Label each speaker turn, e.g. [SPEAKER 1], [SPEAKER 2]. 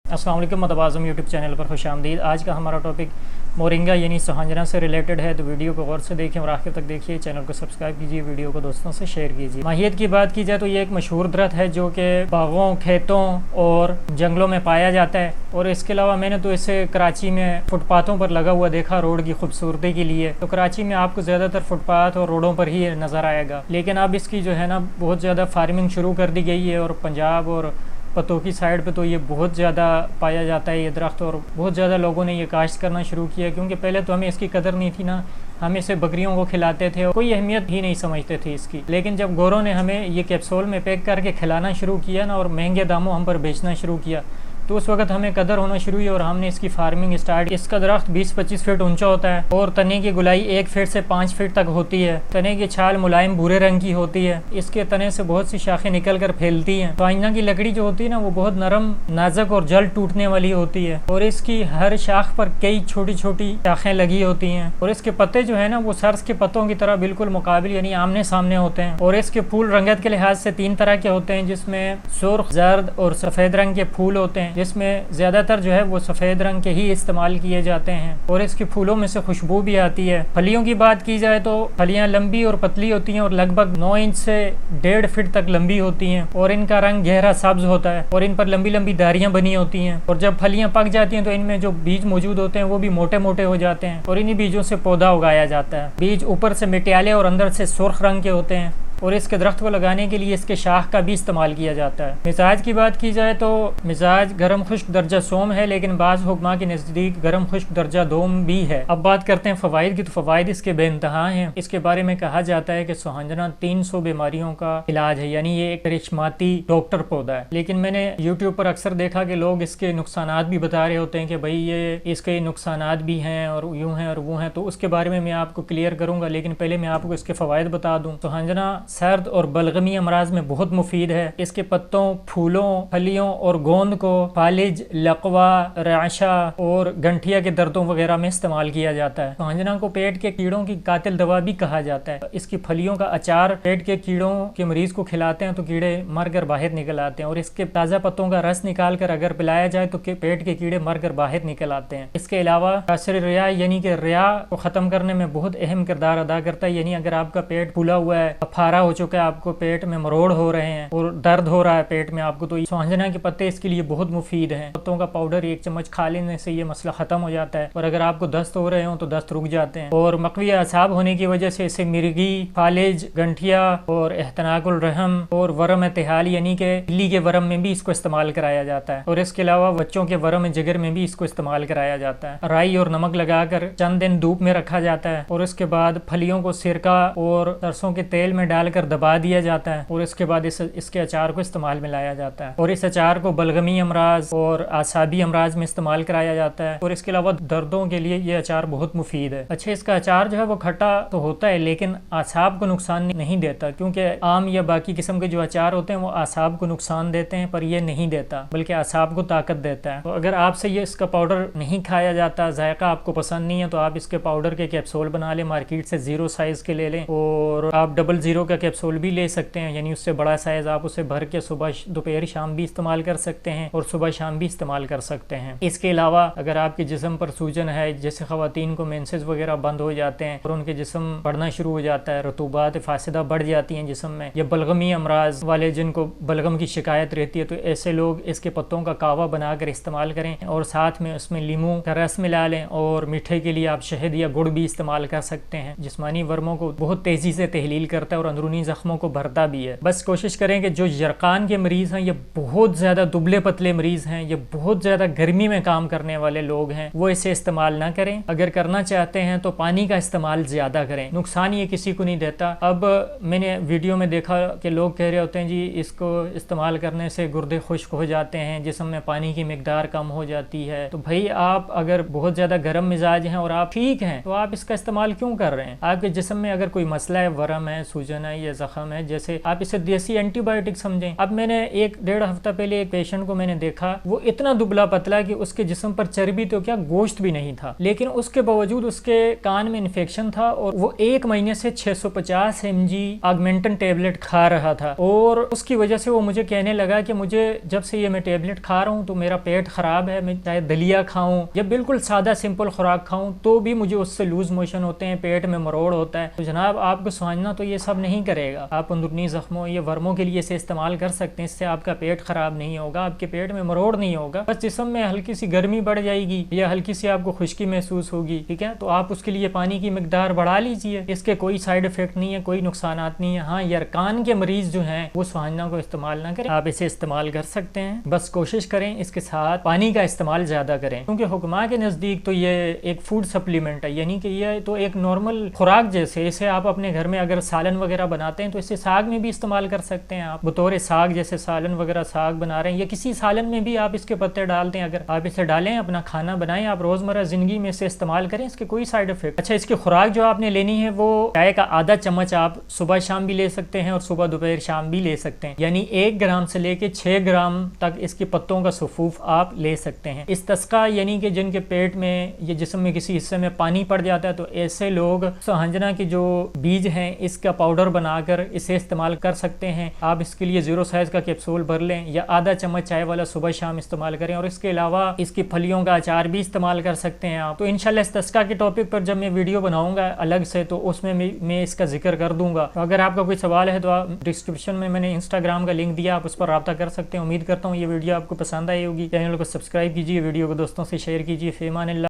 [SPEAKER 1] السلام علیکم متوازم YouTube channel پر خوش آمدید۔ آج کا ہمارا ٹاپک مورنگا یعنی سوہنجنا سے ریلیٹڈ ہے، تو ویڈیو کو غور سے دیکھیں اور آخر تک دیکھیے۔ چینل کو سبسکرائب کیجیے، ویڈیو کو دوستوں سے شیئر کیجیے۔ ماہیت کی بات کی جائے تو یہ ایک مشہور درخت ہے جو کہ باغوں، کھیتوں اور جنگلوں میں پایا جاتا ہے، اور اس کے علاوہ میں نے تو اسے کراچی میں فٹ پاتھوں پر لگا ہوا دیکھا روڈ کی خوبصورتی کے لیے۔ تو کراچی میں آپ کو زیادہ تر فٹ پاتھ اور روڈوں پر ہی نظر آئے گا، لیکن اب اس کی جو ہے نا بہت زیادہ فارمنگ شروع کر دی گئی ہے، اور پنجاب اور پتوں کی سائڈ پہ تو یہ بہت زیادہ پایا جاتا ہے یہ درخت، اور بہت زیادہ لوگوں نے یہ کاشت کرنا شروع کیا، کیونکہ پہلے تو ہمیں اس کی قدر نہیں تھی نا، ہم اسے بکریوں کو کھلاتے تھے، کوئی اہمیت ہی نہیں سمجھتے تھے اس کی۔ لیکن جب گوروں نے ہمیں یہ کیپسول میں پیک کر کے کھلانا شروع کیا نا، اور مہنگے داموں ہم پر بیچنا شروع کیا، تو اس وقت ہمیں قدر ہونا شروع ہوئی اور ہم نے اس کی فارمنگ اسٹارٹ۔ اس کا درخت 20-25 فٹ اونچا ہوتا ہے، اور تنے کی گلائی 1 فٹ سے 5 فٹ تک ہوتی ہے۔ تنے کی چھال ملائم بھورے رنگ کی ہوتی ہے، اس کے تنے سے بہت سی شاخیں نکل کر پھیلتی ہیں۔ سوہنجنا کی لکڑی جو ہوتی ہے نا وہ بہت نرم، نازک اور جلد ٹوٹنے والی ہوتی ہے، اور اس کی ہر شاخ پر کئی چھوٹی چھوٹی شاخیں لگی ہوتی ہیں، اور اس کے پتے جو ہے نا وہ سرس کے پتوں کی طرح بالکل مقابل یعنی آمنے سامنے ہوتے ہیں۔ اور اس کے پھول رنگت کے لحاظ سے 3 طرح کے ہوتے ہیں، جس میں سرخ، زرد اور سفید رنگ کے پھول ہوتے ہیں، جس میں زیادہ تر جو ہے وہ سفید رنگ کے ہی استعمال کیے جاتے ہیں، اور اس کے پھولوں میں سے خوشبو بھی آتی ہے۔ پھلیوں کی بات کی جائے تو پھلیاں لمبی اور پتلی ہوتی ہیں، اور لگ بھگ 9 انچ سے 1.5 فٹ تک لمبی ہوتی ہیں، اور ان کا رنگ گہرا سبز ہوتا ہے، اور ان پر لمبی لمبی داریاں بنی ہوتی ہیں، اور جب پھلیاں پک جاتی ہیں تو ان میں جو بیج موجود ہوتے ہیں وہ بھی موٹے موٹے ہو جاتے ہیں، اور انہی بیجوں سے پودا اگایا جاتا ہے۔ بیج اوپر سے مٹیالے اور اندر سے سرخ رنگ کے ہوتے ہیں، اور اس کے درخت کو لگانے کے لیے اس کے شاخ کا بھی استعمال کیا جاتا ہے۔ مزاج کی بات کی جائے تو مزاج گرم خشک درجہ سوم ہے، لیکن بعض حکماء کے نزدیک گرم خشک درجہ دوم بھی ہے۔ اب بات کرتے ہیں فوائد کی، تو فوائد اس کے بے انتہا ہیں۔ اس کے بارے میں کہا جاتا ہے کہ سوہنجنا 300 بیماریوں کا علاج ہے، یعنی یہ ایک کرشماتی ڈاکٹر پودا ہے۔ لیکن میں نے یوٹیوب پر اکثر دیکھا کہ لوگ اس کے نقصانات بھی بتا رہے ہوتے ہیں کہ بھائی یہ اس کے نقصانات بھی ہیں اور یوں ہیں اور وہ ہیں، تو اس کے بارے میں آپ کو کلیئر کروں گا، لیکن پہلے میں آپ کو اس کے فوائد بتا دوں۔ سوہنجنا سرد اور بلغمی امراض میں بہت مفید ہے۔ اس کے پتوں، پھولوں، پھلیوں اور گوند کو فالج، لقوا، رعشہ اور گنٹھیا کے دردوں وغیرہ میں استعمال کیا جاتا ہے۔ سوہنجنا کو پیٹ کے کیڑوں کی قاتل دوا بھی کہا جاتا ہے۔ اس کی پھلیوں کا اچار پیٹ کے کیڑوں کے مریض کو کھلاتے ہیں تو کیڑے مر کر باہر نکل آتے ہیں، اور اس کے تازہ پتوں کا رس نکال کر اگر پلایا جائے تو پیٹ کے کیڑے مر کر باہر نکل آتے ہیں۔ اس کے علاوہ کاسر ریا یعنی کہ ریا کو ختم کرنے میں بہت اہم کردار ادا کرتا ہے، یعنی اگر آپ کا پیٹ پھولا ہوا ہے، پھارا ہو چکا ہے، آپ کو پیٹ میں مروڑ ہو رہے ہیں اور درد ہو رہا ہے پیٹ میں آپ کو، تو سوہنجنا کے پتے اس کے لیے بہت مفید ہیں۔ پتوں کا پاؤڈر 1 چمچ کھا لینے سے یہ مسئلہ ختم ہو جاتا ہے، اور اگر آپ کو دست ہو رہے ہوں تو دست رک جاتے ہیں۔ اور مقوی اعصاب ہونے کی وجہ سے اسے مرگی، فالج، گنٹھیا اور احتناق الرحم اور ورم اتحال یعنی کہ بلی کے ورم میں بھی اس کو استعمال کرایا جاتا ہے، اور اس کے علاوہ بچوں کے ورم جگر میں بھی اس کو استعمال کرایا جاتا ہے۔ رائی اور نمک لگا کر چند دن دھوپ میں رکھا جاتا ہے، اور اس کے بعد پھلیوں کو سرکہ اور سرسوں کے تیل میں ڈال کر دبا دیا جاتا ہے، اور اس کے بعد اس کے اچار کو استعمال میں لایا جاتا ہے، اور اس اچار کو بلغمی امراض اور اعصابی امراض میں استعمال کرایا جاتا ہے، اور اس کے علاوہ دردوں کے لیے یہ اچار بہت مفید ہے۔ اچھا، اس کا اچار جو ہے وہ کھٹا تو ہوتا ہے لیکن اعصاب کو نقصان نہیں دیتا، کیونکہ عام یا باقی قسم کے جو اچار ہوتے ہیں وہ اعصاب کو نقصان دیتے ہیں، پر یہ نہیں دیتا بلکہ اعصاب کو طاقت دیتا ہے۔ تو اگر آپ سے یہ اس کا پاؤڈر نہیں کھایا جاتا، ذائقہ آپ کو پسند نہیں ہے، تو آپ اس کے پاؤڈر کے کیپسول بنا لیں، مارکیٹ سے 0 سائز کے لے لیں، اور آپ 00 کا کیپسول بھی لے سکتے ہیں، یعنی اس سے بڑا سائز آپ اسے بھر کے صبح دوپہر شام بھی استعمال کر سکتے ہیں، اور صبح شام بھی استعمال کر سکتے ہیں۔ اس کے علاوہ اگر آپ کے جسم پر سوجن ہے، جیسے خواتین کو مینسز وغیرہ بند ہو جاتے ہیں اور ان کے جسم بڑھنا شروع ہو جاتا ہے، رطوبات فاسدہ بڑھ جاتی ہیں جسم میں، یا بلغمی امراض والے جن کو بلغم کی شکایت رہتی ہے، تو ایسے لوگ اس کے پتوں کا کہوا بنا کر استعمال کریں، اور ساتھ میں اس میں لیموں کا رس ملا لیں، اور میٹھے کے لیے آپ شہد یا گڑ بھی استعمال کر سکتے ہیں۔ جسمانی ورموں کو بہت تیزی سے تحلیل کرتا ہے اور اندرونی زخموں کو بھرتا بھی ہے۔ بس کوشش کریں کہ جو یرقان کے مریض ہیں، یہ بہت زیادہ دبلے پتلے مریض ہیں، یہ بہت زیادہ گرمی میں کام کرنے والے لوگ ہیں، وہ اسے استعمال نہ کریں۔ اگر کرنا چاہتے ہیں تو پانی کا استعمال زیادہ کریں، نقصان یہ کسی کو نہیں دیتا۔ اب میں نے ویڈیو میں دیکھا کہ لوگ کہہ رہے ہوتے ہیں جی اس کو استعمال کرنے سے گردے خشک ہو جاتے ہیں، جسم میں پانی کی مقدار کم ہو جاتی ہے، تو بھائی آپ اگر بہت زیادہ گرم مزاج ہیں اور آپ ٹھیک ہیں تو آپ اس کا استعمال کیوں کر رہے ہیں؟ آپ کے جسم میں اگر کوئی مسئلہ ہے، ورم ہے، سوجن ہے ہے یا زخم ہے, جیسے آپ اسے دیسی اینٹی بایوٹک سمجھیں. اب میں نے 1-1.5 ہفتہ پہلے ایک پیشنٹ کو میں نے دیکھا, وہ اتنا دبلا پتلا کہ اس کے جسم پر چربی تو کیا گوشت بھی نہیں تھا, لیکن اس کے باوجود اس کے کان میں انفیکشن تھا اور وہ 1 مہینے سے 650 mg آگمنٹن ٹیبلٹ کھا رہا تھا. اور اس کی وجہ سے وہ مجھے کہنے لگا کہ مجھے جب سے یہ میں ٹیبلٹ کھا رہا ہوں تو میرا پیٹ خراب ہے, میں چاہے دلیا کھاؤں یا بالکل سادہ سمپل خوراک کھاؤں تو بھی مجھے اس سے لوز موشن ہوتے ہیں, پیٹ میں مروڑ ہوتا ہے. تو جناب آپ کو سوانجنا تو یہ سب نہیں کرے گا. آپ اندرونی زخموں یا ورموں کے لیے اسے استعمال کر سکتے ہیں, اس سے آپ کا پیٹ خراب نہیں ہوگا, آپ کے پیٹ میں مروڑ نہیں ہوگا, بس جسم میں ہلکی سی گرمی بڑھ جائے گی یا ہلکی سی آپ کو خشکی محسوس ہوگی, ٹھیک ہے, تو آپ اس کے لیے پانی کی مقدار بڑھا لیجئے. اس کے کوئی سائیڈ افیکٹ نہیں ہے, کوئی نقصانات نہیں ہے. ہاں یرکان کے مریض جو ہیں وہ سوانجنا کو استعمال نہ کریں, آپ اسے استعمال کر سکتے ہیں, بس کوشش کریں اس کے ساتھ پانی کا استعمال زیادہ کریں, کیونکہ حکماء کے نزدیک تو یہ ایک فوڈ سپلیمنٹ ہے, یعنی کہ یہ تو ایک نارمل خوراک جیسے. اسے آپ اپنے گھر میں اگر سالن وغیرہ بناتے ہیں تو اسے ساگ میں بھی استعمال کر سکتے ہیں, آپ بطور ساگ جیسے سالن وغیرہ ساگ بنا رہے ہیں یا کسی سالن میں بھی آپ اس کے پتے ڈالتے ہیں, اگر آپ اسے ڈالیں اپنا کھانا بنائیں, آپ روزمرہ زندگی میں اسے استعمال کریں, اس کے کوئی سائیڈ افیکٹ. اچھا, اس کی خوراک جو آپ نے لینی ہے وہ چائے کا آدھا چمچ آپ صبح شام بھی لے سکتے ہیں اور صبح دوپہر شام بھی لے سکتے ہیں, یعنی 1 گرام سے لے کے 6 گرام تک اس کے پتوں کا صفوف آپ لے سکتے ہیں. استسقا یعنی کہ جن کے پیٹ میں یا جسم میں کسی حصے میں پانی پڑ جاتا ہے تو ایسے لوگ سوہنجنا کے جو بیج ہیں اس کا پاؤڈر بنا کر اسے استعمال کر سکتے ہیں. آپ اس کے لیے 0 سائز کا کیپسول بھر لیں یا آدھا چمچ چائے والا صبح شام استعمال کریں, اور اس کے علاوہ اس کی پھلیوں کا اچار بھی استعمال کر سکتے ہیں آپ. تو انشاءاللہ استسقا کے ٹاپک پر جب میں ویڈیو بناؤں گا الگ سے تو اس میں میں اس کا ذکر کر دوں گا. تو اگر آپ کا کوئی سوال ہے تو آپ ڈسکرپشن میں نے انسٹاگرام کا لنک دیا, آپ اس پر رابطہ کر سکتے ہیں. امید کرتا ہوں یہ ویڈیو آپ کو پسند آئی ہوگی. چینل کو سبسکرائب کیجیے, ویڈیو کو دوستوں سے شیئر کیجیے. فی امان اللہ.